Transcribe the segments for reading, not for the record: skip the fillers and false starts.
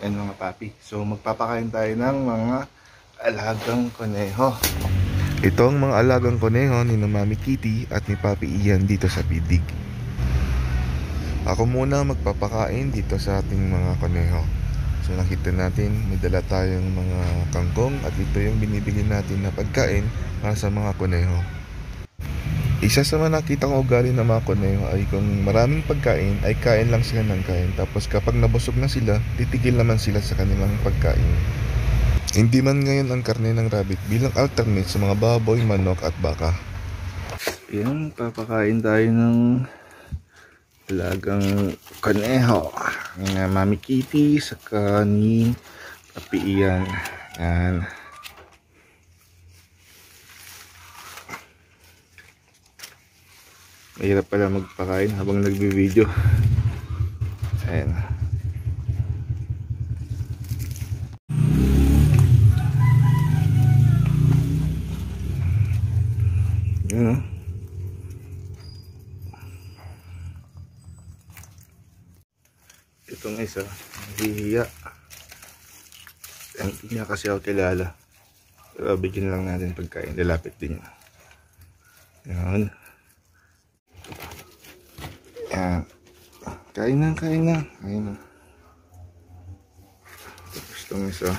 and mga papi. So magpapakain tayo ng mga alagang koneho. Ito ang mga alagang koneho ni Mami Kitty at ni Papi Ian dito sa pidig. Ako muna magpapakain dito sa ating mga koneho. So nakita natin may dala tayong mga kangkong at ito yung binibigyan natin na pagkain para sa mga koneho. Isa sa mga nakita kong ugali ng mga koneho ay kung maraming pagkain ay kain lang sila ng kain, tapos kapag nabusog na sila, titigil naman sila sa kanilang pagkain. Hindi man ngayon ang karne ng rabbit bilang alternate sa mga baboy, manok at baka. Yan, papakain tayo ng alagang koneho ng Mami Kitty saka ni Papi Ian. Yan. Mahirap pala magpakain habang nagbi-video. Ayan. Yan, oh. Itong isa, nahihiya. Hindi niya kasi ako kilala. Pero bigyan lang natin pagkain. Lalapit din niya. Yan. Yan. Kain na, kain na. Kain na. Tapos itong isa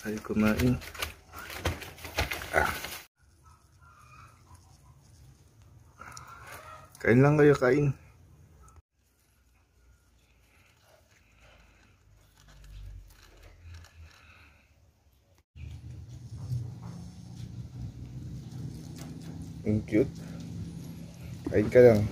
ay kumain. Kain lang kayo, kain. Ang cute. Kain ka lang.